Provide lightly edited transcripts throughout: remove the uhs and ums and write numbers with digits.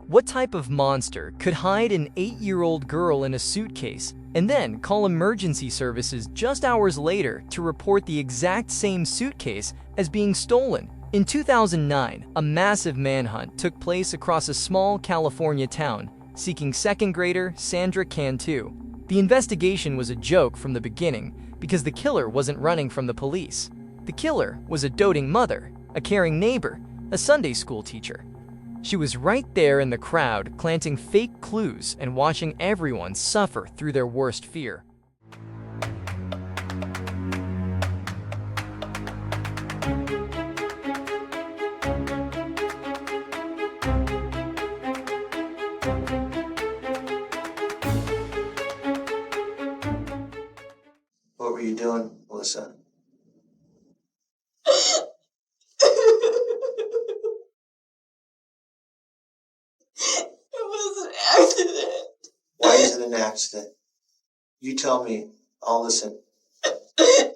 What type of monster could hide an 8-year-old girl in a suitcase and then call emergency services just hours later to report the exact same suitcase as being stolen? In 2009, a massive manhunt took place across a small California town, seeking second grader Sandra Cantu. The investigation was a joke from the beginning because the killer wasn't running from the police. The killer was a doting mother, a caring neighbor, a Sunday school teacher. She was right there in the crowd, planting fake clues and watching everyone suffer through their worst fear. What were you doing, Melissa? It was an accident. Why is it an accident? You tell me. I'll listen. I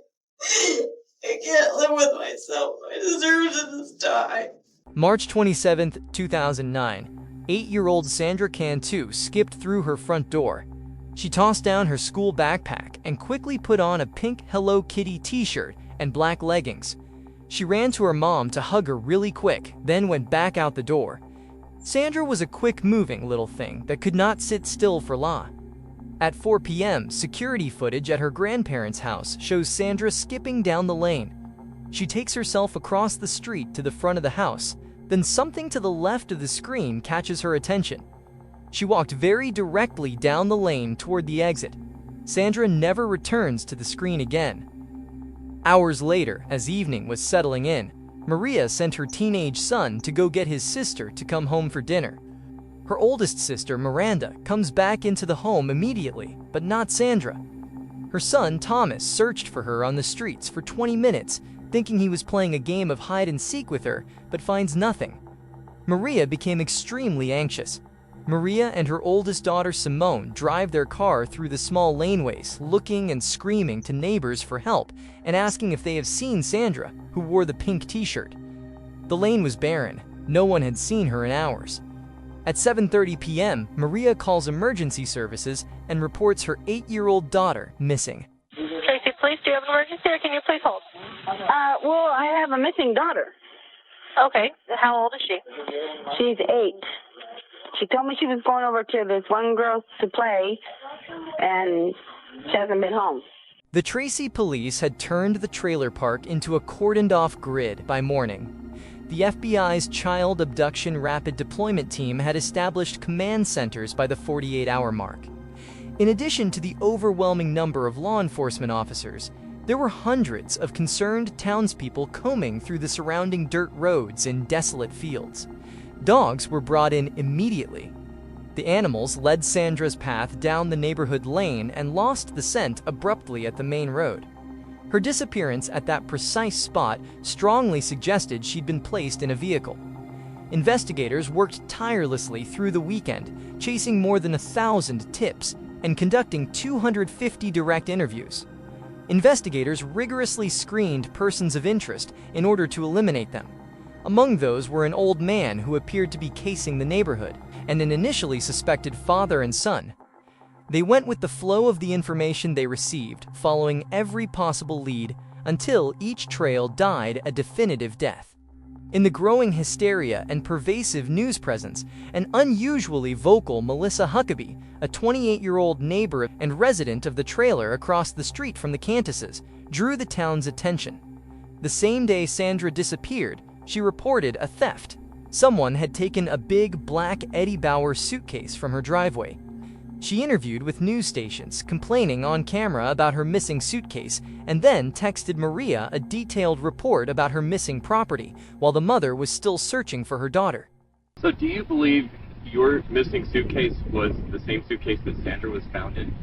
can't live with myself. I deserve to just die. March 27, 2009, 8-year-old Sandra Cantu skipped through her front door. She tossed down her school backpack and quickly put on a pink Hello Kitty t-shirt and black leggings. She ran to her mom to hug her really quick, then went back out the door. Sandra was a quick-moving little thing that could not sit still for long. At 4 p.m., security footage at her grandparents' house shows Sandra skipping down the lane. She takes herself across the street to the front of the house, then something to the left of the screen catches her attention. She walked very directly down the lane toward the exit. Sandra never returns to the screen again. Hours later, as evening was settling in, Maria sent her teenage son to go get his sister to come home for dinner. Her oldest sister, Miranda, comes back into the home immediately, but not Sandra. Her son, Thomas, searched for her on the streets for 20 minutes, thinking he was playing a game of hide and seek with her, but finds nothing. Maria became extremely anxious. Maria and her oldest daughter, Simone, drive their car through the small laneways, looking and screaming to neighbors for help and asking if they have seen Sandra, who wore the pink t-shirt. The lane was barren. No one had seen her in hours. At 7:30 p.m., Maria calls emergency services and reports her 8-year-old daughter missing. Tracy, please, do you have an emergency or can you please hold? Well, I have a missing daughter. Okay, how old is she? She's 8. She told me she was going over to this one girl to play, and she hasn't been home. The Tracy police had turned the trailer park into a cordoned-off grid by morning. The FBI's Child Abduction Rapid Deployment Team had established command centers by the 48-hour mark. In addition to the overwhelming number of law enforcement officers, there were hundreds of concerned townspeople combing through the surrounding dirt roads and desolate fields. Dogs were brought in immediately. The animals led Sandra's path down the neighborhood lane and lost the scent abruptly at the main road. Her disappearance at that precise spot strongly suggested she'd been placed in a vehicle. Investigators worked tirelessly through the weekend, chasing more than 1,000 tips and conducting 250 direct interviews. Investigators rigorously screened persons of interest in order to eliminate them. Among those were an old man who appeared to be casing the neighborhood, and an initially suspected father and son. They went with the flow of the information they received, following every possible lead, until each trail died a definitive death. In the growing hysteria and pervasive news presence, an unusually vocal Melissa Huckabee, a 28-year-old neighbor and resident of the trailer across the street from the Cantuses, drew the town's attention. The same day Sandra disappeared, she reported a theft. Someone had taken a big black Eddie Bauer suitcase from her driveway. She interviewed with news stations, complaining on camera about her missing suitcase, and then texted Maria a detailed report about her missing property, while the mother was still searching for her daughter. So do you believe your missing suitcase was the same suitcase that Sandra was found in?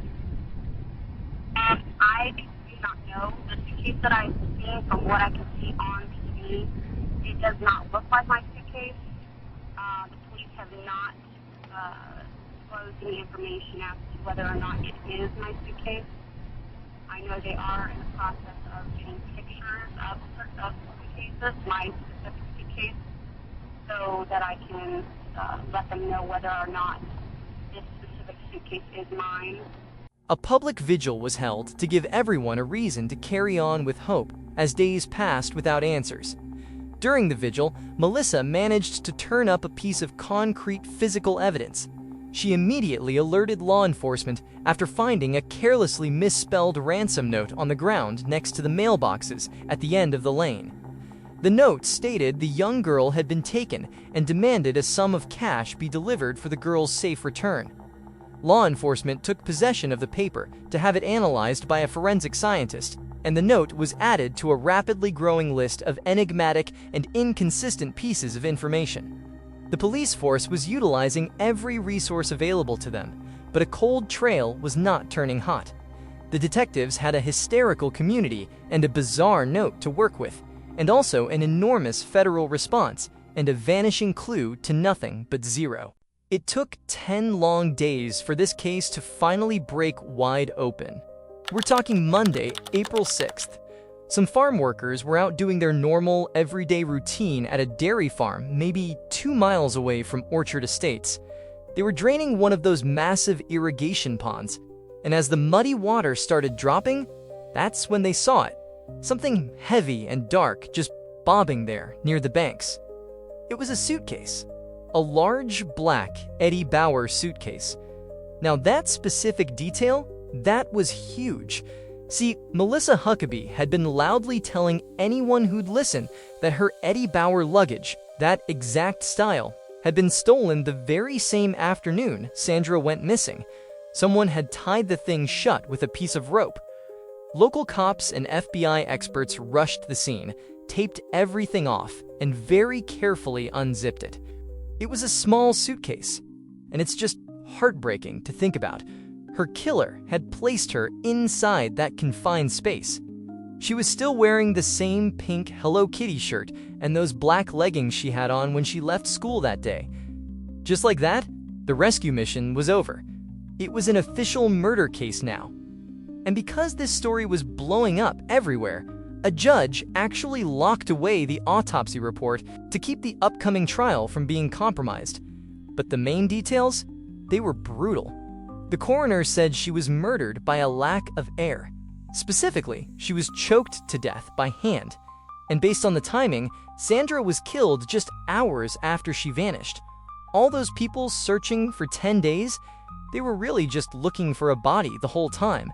I do not know. The suitcase that I've seen, from what I can see on TV, it does not look like my suitcase. The police have not disclosed any information as to whether or not it is my suitcase. I know they are in the process of getting pictures of suitcases, my specific suitcase, so that I can let them know whether or not this specific suitcase is mine. A public vigil was held to give everyone a reason to carry on with hope as days passed without answers. During the vigil, Melissa managed to turn up a piece of concrete physical evidence. She immediately alerted law enforcement after finding a carelessly misspelled ransom note on the ground next to the mailboxes at the end of the lane. The note stated the young girl had been taken and demanded a sum of cash be delivered for the girl's safe return. Law enforcement took possession of the paper to have it analyzed by a forensic scientist, and the note was added to a rapidly growing list of enigmatic and inconsistent pieces of information. The police force was utilizing every resource available to them, but a cold trail was not turning hot. The detectives had a hysterical community and a bizarre note to work with, and also an enormous federal response and a vanishing clue to nothing but zero. It took 10 long days for this case to finally break wide open. We're talking Monday, April 6th. Some farm workers were out doing their normal, everyday routine at a dairy farm maybe 2 miles away from Orchard Estates. They were draining one of those massive irrigation ponds, and as the muddy water started dropping, that's when they saw it. Something heavy and dark just bobbing there near the banks. It was a suitcase. A large, black Eddie Bauer suitcase. Now that specific detail, that was huge. See, Melissa Huckabee had been loudly telling anyone who'd listen that her Eddie Bauer luggage, that exact style, had been stolen the very same afternoon Sandra went missing. Someone had tied the thing shut with a piece of rope. Local cops and FBI experts rushed the scene, taped everything off, and very carefully unzipped it. It was a small suitcase, and it's just heartbreaking to think about. Her killer had placed her inside that confined space. She was still wearing the same pink Hello Kitty shirt and those black leggings she had on when she left school that day. Just like that, the rescue mission was over. It was an official murder case now. And because this story was blowing up everywhere, a judge actually locked away the autopsy report to keep the upcoming trial from being compromised. But the main details? They were brutal. The coroner said she was murdered by a lack of air. Specifically, she was choked to death by hand. And based on the timing, Sandra was killed just hours after she vanished. All those people searching for 10 days, they were really just looking for a body the whole time.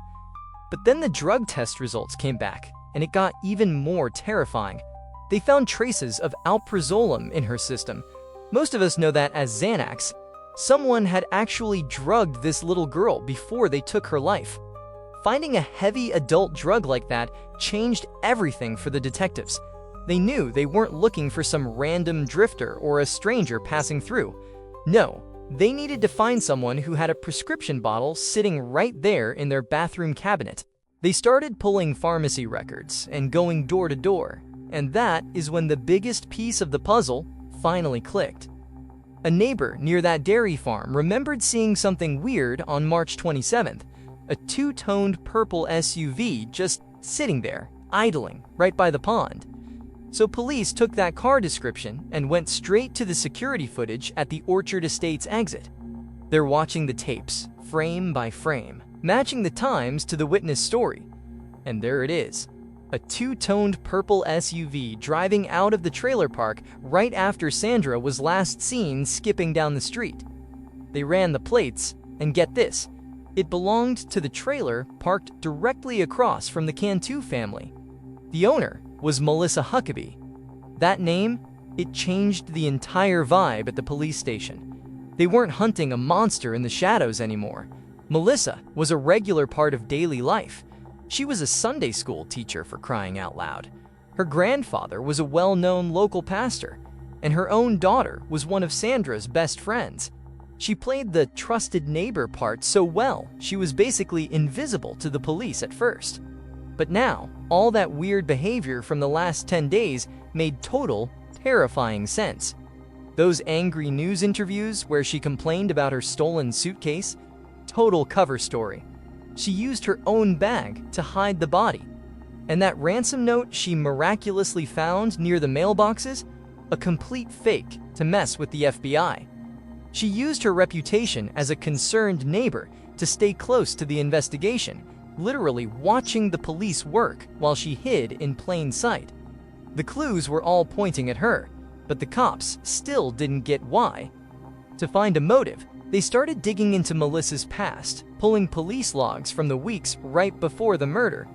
But then the drug test results came back, and it got even more terrifying. They found traces of alprazolam in her system. Most of us know that as Xanax. Someone had actually drugged this little girl before they took her life. Finding a heavy adult drug like that changed everything for the detectives. They knew they weren't looking for some random drifter or a stranger passing through. No, they needed to find someone who had a prescription bottle sitting right there in their bathroom cabinet. They started pulling pharmacy records and going door to door, and that is when the biggest piece of the puzzle finally clicked. A neighbor near that dairy farm remembered seeing something weird on March 27th, a two-toned purple SUV just sitting there, idling, right by the pond. So police took that car description and went straight to the security footage at the Orchard Estates exit. They're watching the tapes, frame by frame, matching the times to the witness story. And there it is. A two-toned purple SUV driving out of the trailer park right after Sandra was last seen skipping down the street. They ran the plates, and get this, it belonged to the trailer parked directly across from the Cantu family. The owner was Melissa Huckabee. That name, it changed the entire vibe at the police station. They weren't hunting a monster in the shadows anymore. Melissa was a regular part of daily life. She was a Sunday school teacher, for crying out loud. Her grandfather was a well-known local pastor, and her own daughter was one of Sandra's best friends. She played the trusted neighbor part so well, she was basically invisible to the police at first. But now, all that weird behavior from the last 10 days made total, terrifying sense. Those angry news interviews where she complained about her stolen suitcase, total cover story. She used her own bag to hide the body. And that ransom note she miraculously found near the mailboxes? A complete fake to mess with the FBI. She used her reputation as a concerned neighbor to stay close to the investigation, literally watching the police work while she hid in plain sight. The clues were all pointing at her, but the cops still didn't get why. To find a motive, they started digging into Melissa's past, pulling police logs from the weeks right before the murder.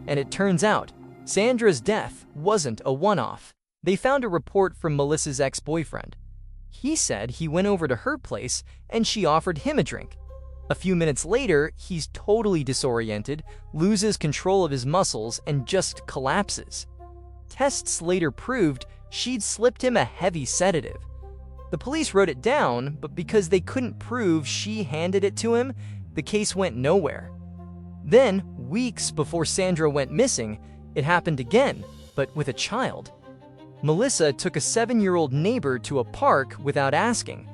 And it turns out, Sandra's death wasn't a one-off. They found a report from Melissa's ex-boyfriend. He said he went over to her place and she offered him a drink. A few minutes later, he's totally disoriented, loses control of his muscles, and just collapses. Tests later proved she'd slipped him a heavy sedative. The police wrote it down, but because they couldn't prove she handed it to him, the case went nowhere. Then, weeks before Sandra went missing, it happened again, but with a child. Melissa took a 7-year-old neighbor to a park without asking.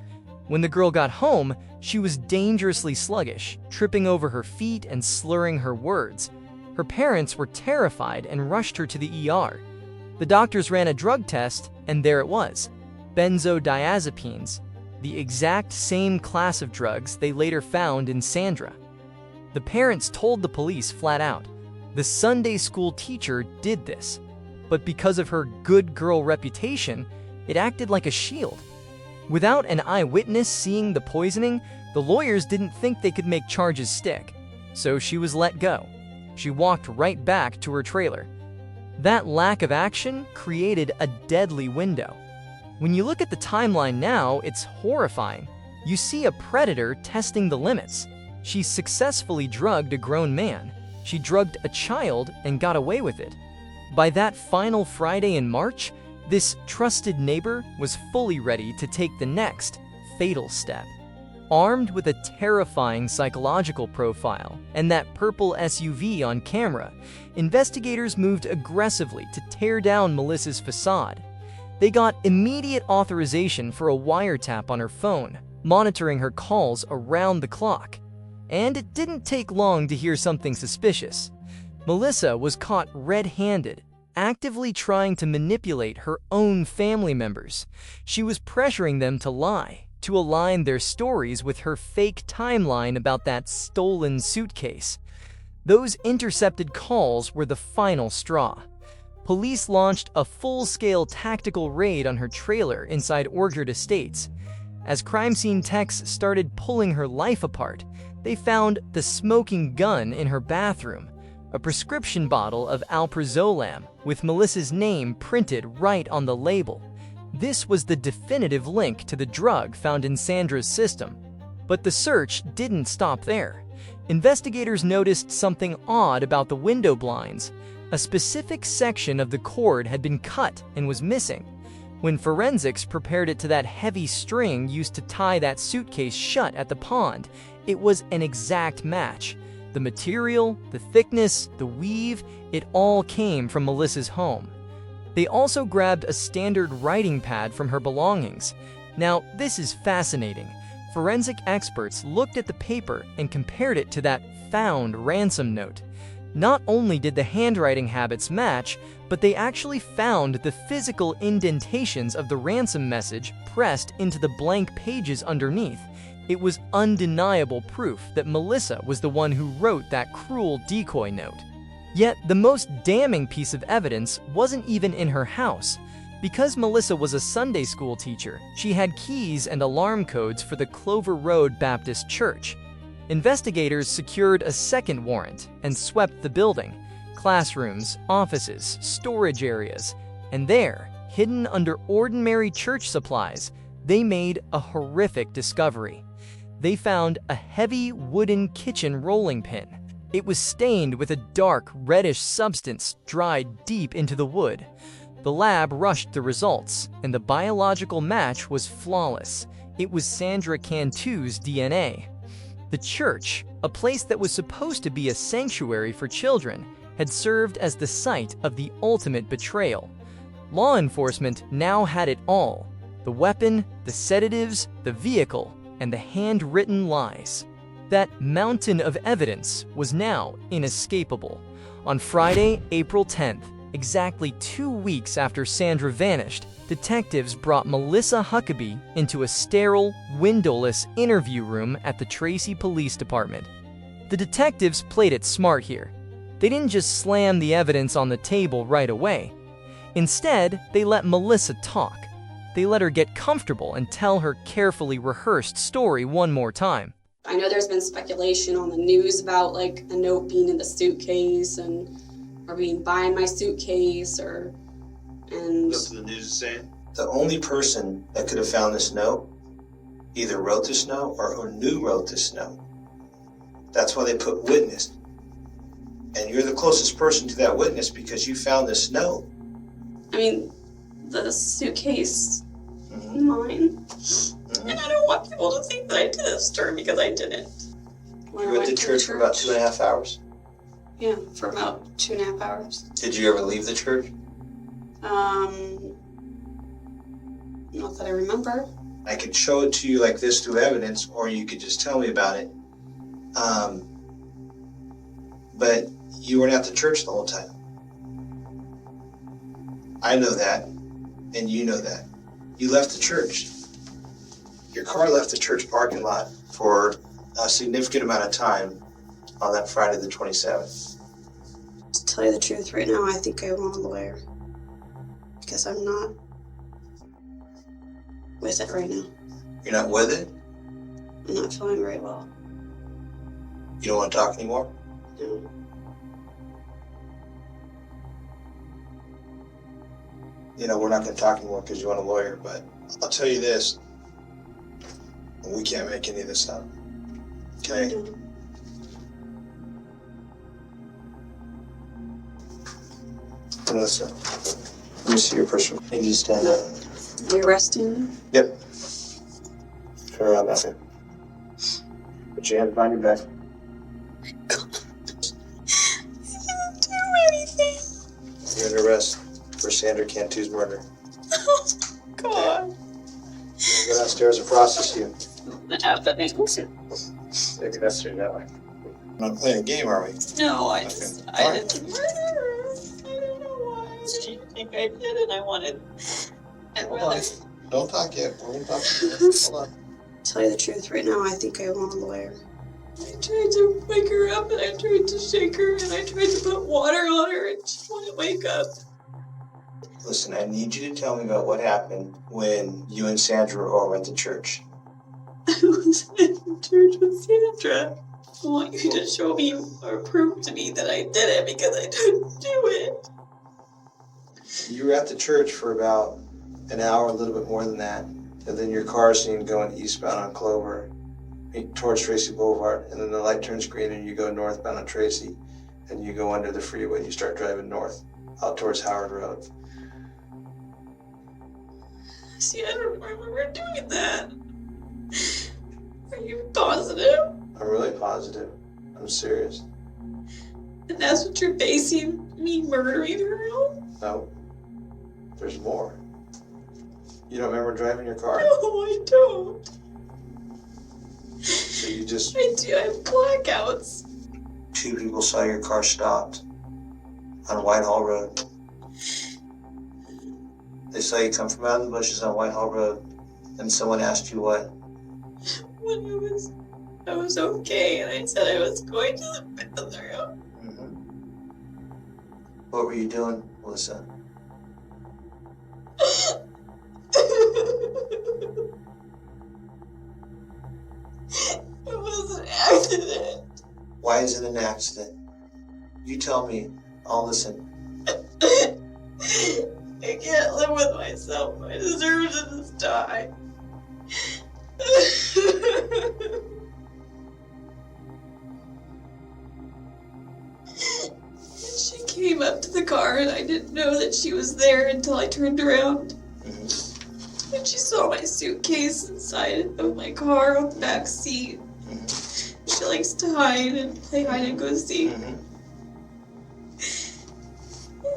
When the girl got home, she was dangerously sluggish, tripping over her feet and slurring her words. Her parents were terrified and rushed her to the ER. The doctors ran a drug test, and there it was. Benzodiazepines, the exact same class of drugs they later found in Sandra. The parents told the police flat out, the Sunday school teacher did this, but because of her good girl reputation, it acted like a shield. Without an eyewitness seeing the poisoning, the lawyers didn't think they could make charges stick, so she was let go. She walked right back to her trailer. That lack of action created a deadly window. When you look at the timeline now, it's horrifying. You see a predator testing the limits. She successfully drugged a grown man. She drugged a child and got away with it. By that final Friday in March, this trusted neighbor was fully ready to take the next fatal step. Armed with a terrifying psychological profile and that purple SUV on camera, investigators moved aggressively to tear down Melissa's facade. They got immediate authorization for a wiretap on her phone, monitoring her calls around the clock. And it didn't take long to hear something suspicious. Melissa was caught red-handed, actively trying to manipulate her own family members. She was pressuring them to lie, to align their stories with her fake timeline about that stolen suitcase. Those intercepted calls were the final straw. Police launched a full-scale tactical raid on her trailer inside Orchard Estates. As crime scene techs started pulling her life apart, they found the smoking gun in her bathroom, a prescription bottle of alprazolam with Melissa's name printed right on the label. This was the definitive link to the drug found in Sandra's system. But the search didn't stop there. Investigators noticed something odd about the window blinds. A specific section of the cord had been cut and was missing. When forensics prepared it to that heavy string used to tie that suitcase shut at the pond, it was an exact match. The material, the thickness, the weave, it all came from Melissa's home. They also grabbed a standard writing pad from her belongings. Now, this is fascinating. Forensic experts looked at the paper and compared it to that found ransom note. Not only did the handwriting habits match, but they actually found the physical indentations of the ransom message pressed into the blank pages underneath. It was undeniable proof that Melissa was the one who wrote that cruel decoy note. Yet, the most damning piece of evidence wasn't even in her house. Because Melissa was a Sunday school teacher, she had keys and alarm codes for the Clover Road Baptist Church. Investigators secured a second warrant and swept the building. Classrooms, offices, storage areas, and there, hidden under ordinary church supplies, they made a horrific discovery. They found a heavy wooden kitchen rolling pin. It was stained with a dark, reddish substance dried deep into the wood. The lab rushed the results, and the biological match was flawless. It was Sandra Cantu's DNA. The church, a place that was supposed to be a sanctuary for children, had served as the site of the ultimate betrayal. Law enforcement now had it all: the weapon, the sedatives, the vehicle, and the handwritten lies. That mountain of evidence was now inescapable. On Friday, April 10th, Exactly 2 weeks after Sandra vanished, detectives brought Melissa Huckabee into a sterile, windowless interview room at the Tracy Police Department. The detectives played it smart here. They didn't just slam the evidence on the table right away. Instead, they let Melissa talk. They let her get comfortable and tell her carefully rehearsed story one more time. I know there's been speculation on the news about like a note being in the suitcase or being buying my suitcase and What the news is saying? The only person that could have found this note either wrote this note or who knew wrote this note. That's why they put witness. And you're the closest person to that witness because you found this note. I mean, the suitcase is mine. And I don't want people to think that I did this to her because I didn't. You went to church for about 2.5 hours? Yeah, for about 2.5 hours. Did you ever leave the church? Not that I remember. I could show it to you like this through evidence, or you could just tell me about it. But you weren't at the church the whole time. I know that, and you know that. You left the church. Your car left the church parking lot for a significant amount of time on that Friday the 27th. To tell you the truth, right now, I think I want a lawyer. Because I'm not with it right now. You're not with it? I'm not feeling very well. You don't want to talk anymore? No. You know, we're not going to talk anymore because you want a lawyer, but I'll tell you this. We can't make any of this up. Okay? No. Melissa, let me see your personal. You can just stand up. Are you arresting? Yep. Turn around that way. Put your hand behind your back. You didn't do anything. You're under arrest for Sandra Cantu's murder. Oh, God. We'll go downstairs and process you. Happening. Take it necessary that way. We're not playing a game, are we? No, I Okay. just, All I right. didn't murder her. I don't know why. I think I did, and I wanted. I'd Hold rather. on. Don't talk yet. We're going to talk to you. Hold on. Tell you the truth, right now, I think I want a lawyer. I tried to wake her up, and I tried to shake her, and I tried to put water on her, and she wouldn't wake up. Listen, I need you to tell me about what happened when you and Sandra were over at the church. I was in church with Sandra. I want you to show me or prove to me that I did it because I didn't do it. You were at the church for about an hour, a little bit more than that, and then your car is seen going eastbound on Clover towards Tracy Boulevard, and then the light turns green and you go northbound on Tracy, and you go under the freeway and you start driving north out towards Howard Road. See, I don't remember doing that. Are you positive? I'm really positive. I'm serious. And that's what you're basing me murdering her on? No, there's more. You don't remember driving your car? No, I don't. So you just... I do, I have blackouts. 2 people saw your car stopped on Whitehall Road. They saw you come from out of the bushes on Whitehall Road, and someone asked you what? When I was okay, and I said I was going to the bathroom. What were you doing, Melissa? It was an accident. Why is it an accident? You tell me. I'll listen. I can't live with myself. I deserve to just die. She came up to the car and I didn't know that she was there until I turned around. And she saw my suitcase inside of my car on the back seat. She likes to hide and play hide and go seek. And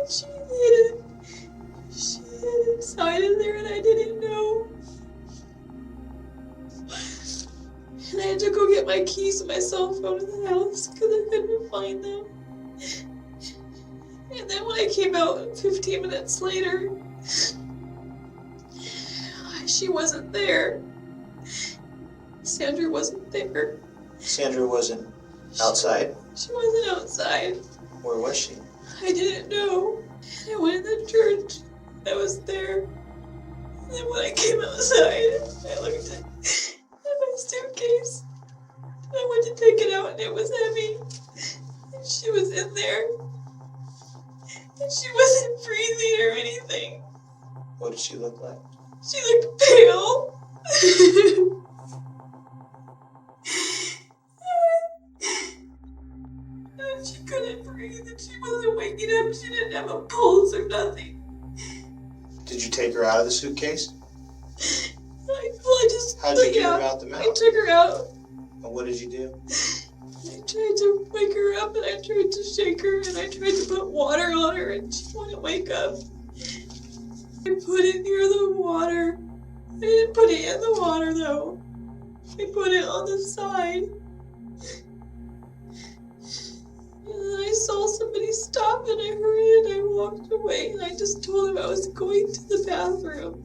she hid inside of there and I didn't know. And I had to go get my keys and my cell phone in the house because I couldn't find them. And then when I came out 15 minutes later, she wasn't there. Sandra wasn't there. Sandra wasn't outside? She wasn't outside. Where was she? I didn't know. I went in the church. I was there. And then when I came outside, I looked at my suitcase. I went to take it out and it was heavy. And she was in there. And she wasn't breathing or anything. What did she look like? She looked pale. And she couldn't breathe and she wasn't waking up. She didn't have a pulse or nothing. Did you take her out of the suitcase? I just How'd you get her out the mouth? I took her out. And what did you do? I tried to wake her up and I tried to shake her and I tried to put water on her and she wouldn't wake up. I put it near the water. I didn't put it in the water though. I put it on the side. And then I saw somebody stop and I hurried and I walked away and I just told him I was going to the bathroom.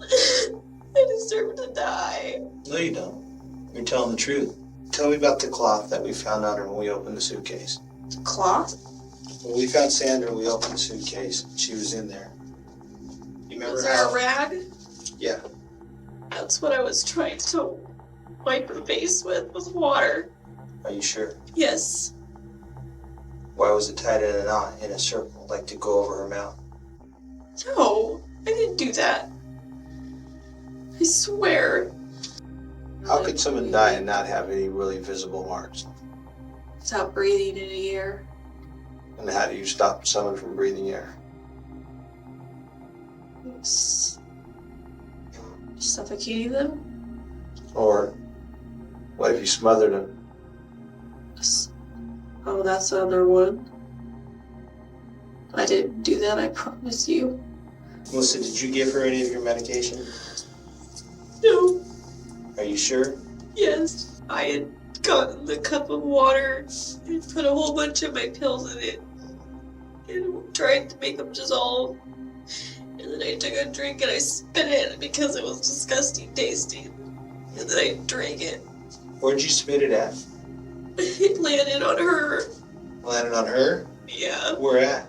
I deserve to die. No, you don't. You're telling the truth. Tell me about the cloth that we found on her when we opened the suitcase. The cloth? When we found Sandra, we opened the suitcase. She was in there. You remember Was there a rag? Yeah. That's what I was trying to wipe her face with water. Are you sure? Yes. Why was it tied in a knot in a circle, like to go over her mouth? No, I didn't do that. I swear. How could someone die and not have any really visible marks? Stop breathing in a year. And how do you stop someone from breathing air? Suffocating them? Or what if you smothered them? Oh, that's another one. I didn't do that, I promise you. Melissa, did you give her any of your medication? No. Are you sure? Yes. I had gotten the cup of water and put a whole bunch of my pills in it and tried to make them dissolve. And then I took a drink and I spit it because it was disgusting tasting. And then I drank it. Where'd you spit it at? It landed on her. Landed on her? Yeah. Where at?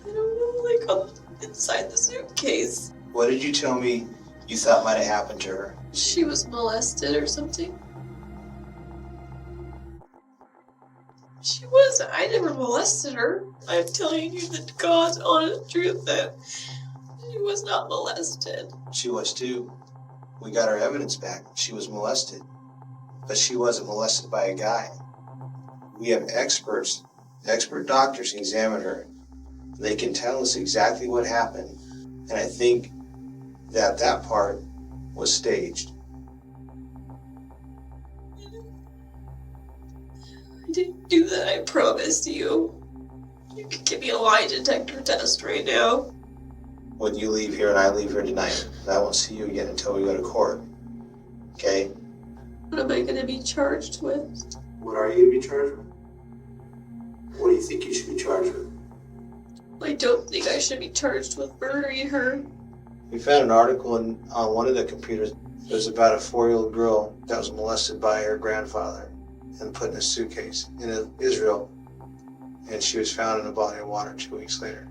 I don't know, like on inside the suitcase. What did you tell me you thought might have happened to her? She was molested or something. She was. I never molested her. I'm telling you the God's honest truth that she was not molested. She was too. We got our evidence back. She was molested. But she wasn't molested by a guy. We have expert doctors examine her. They can tell us exactly what happened. And I think that part was staged. I didn't do that, I promise you. You can give me a lie detector test right now. When you leave here and I leave here tonight, I won't see you again until we go to court. Okay? What am I going to be charged with? What are you going to be charged with? What do you think you should be charged with? I don't think I should be charged with murdering her. We found an article on one of the computers. It was about a 4-year-old girl that was molested by her grandfather and put in a suitcase in Israel. And she was found in a body of water 2 weeks later.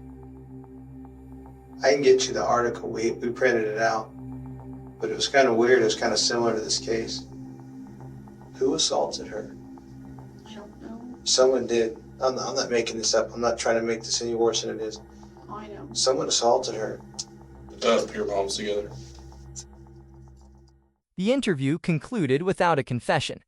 I can get you the article. We printed it out. But it was kind of weird. It was kind of similar to this case. Who assaulted her? I don't know. Someone did. I'm not making this up. I'm not trying to make this any worse than it is. Oh, I know. Someone assaulted her. Put your palms together. The interview concluded without a confession.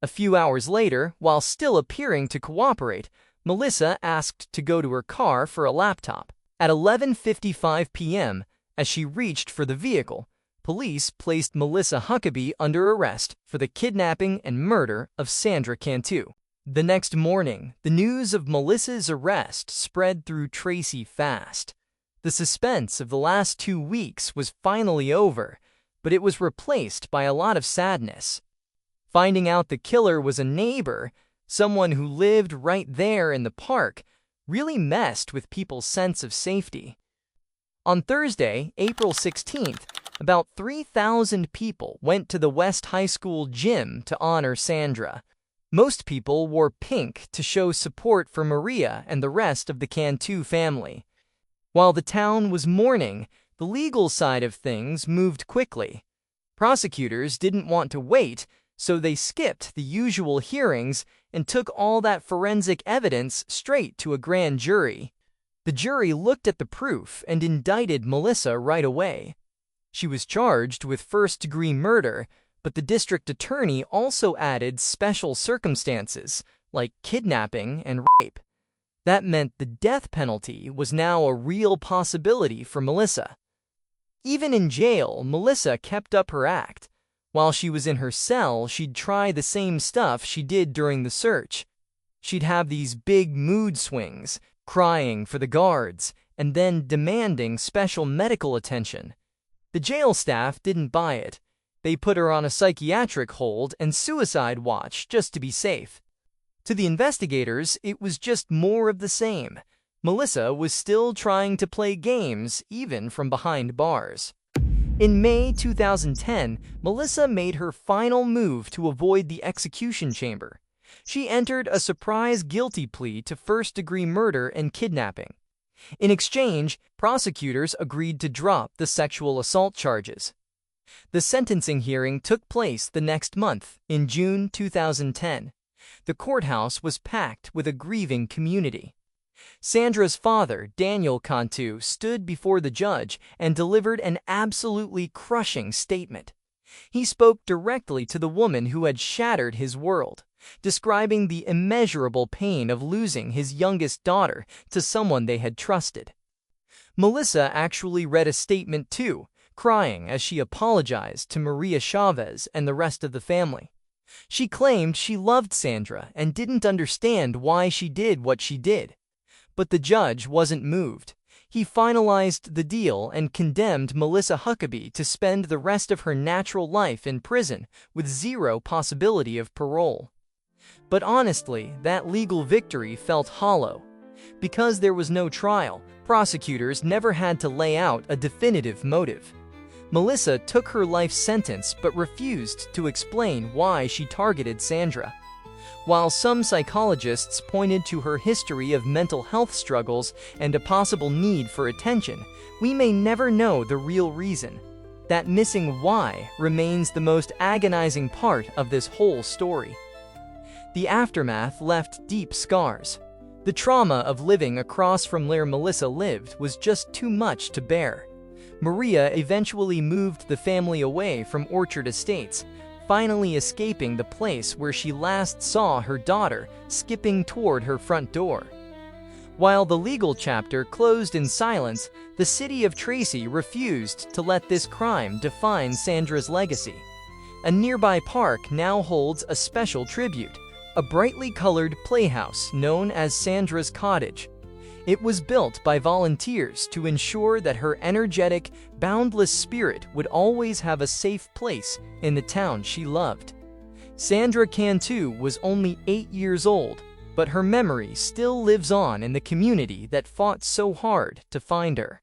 A few hours later, while still appearing to cooperate, Melissa asked to go to her car for a laptop. At 11:55 p.m., as she reached for the vehicle, police placed Melissa Huckabee under arrest for the kidnapping and murder of Sandra Cantu. The next morning, the news of Melissa's arrest spread through Tracy fast. The suspense of the last 2 weeks was finally over, but it was replaced by a lot of sadness. Finding out the killer was a neighbor, someone who lived right there in the park, really messed with people's sense of safety. On Thursday, April 16th, about 3,000 people went to the West High School gym to honor Sandra. Most people wore pink to show support for Maria and the rest of the Cantu family. While the town was mourning, the legal side of things moved quickly. Prosecutors didn't want to wait, so they skipped the usual hearings and took all that forensic evidence straight to a grand jury. The jury looked at the proof and indicted Melissa right away. She was charged with first-degree murder, but the district attorney also added special circumstances, like kidnapping and rape. That meant the death penalty was now a real possibility for Melissa. Even in jail, Melissa kept up her act. While she was in her cell, she'd try the same stuff she did during the search. She'd have these big mood swings, crying for the guards, and then demanding special medical attention. The jail staff didn't buy it. They put her on a psychiatric hold and suicide watch just to be safe. To the investigators, it was just more of the same. Melissa was still trying to play games, even from behind bars. In May 2010, Melissa made her final move to avoid the execution chamber. She entered a surprise guilty plea to first-degree murder and kidnapping. In exchange, prosecutors agreed to drop the sexual assault charges. The sentencing hearing took place the next month, in June 2010. The courthouse was packed with a grieving community. Sandra's father, Daniel Cantu, stood before the judge and delivered an absolutely crushing statement. He spoke directly to the woman who had shattered his world, describing the immeasurable pain of losing his youngest daughter to someone they had trusted. Melissa actually read a statement too, crying as she apologized to Maria Chavez and the rest of the family. She claimed she loved Sandra and didn't understand why she did what she did. But the judge wasn't moved. He finalized the deal and condemned Melissa Huckabee to spend the rest of her natural life in prison with zero possibility of parole. But honestly, that legal victory felt hollow. Because there was no trial, prosecutors never had to lay out a definitive motive. Melissa took her life sentence but refused to explain why she targeted Sandra. While some psychologists pointed to her history of mental health struggles and a possible need for attention, we may never know the real reason. That missing why remains the most agonizing part of this whole story. The aftermath left deep scars. The trauma of living across from where Melissa lived was just too much to bear. Maria eventually moved the family away from Orchard Estates, finally escaping the place where she last saw her daughter skipping toward her front door. While the legal chapter closed in silence, the city of Tracy refused to let this crime define Sandra's legacy. A nearby park now holds a special tribute, a brightly colored playhouse known as Sandra's Cottage. It was built by volunteers to ensure that her energetic, boundless spirit would always have a safe place in the town she loved. Sandra Cantu was only 8 years old, but her memory still lives on in the community that fought so hard to find her.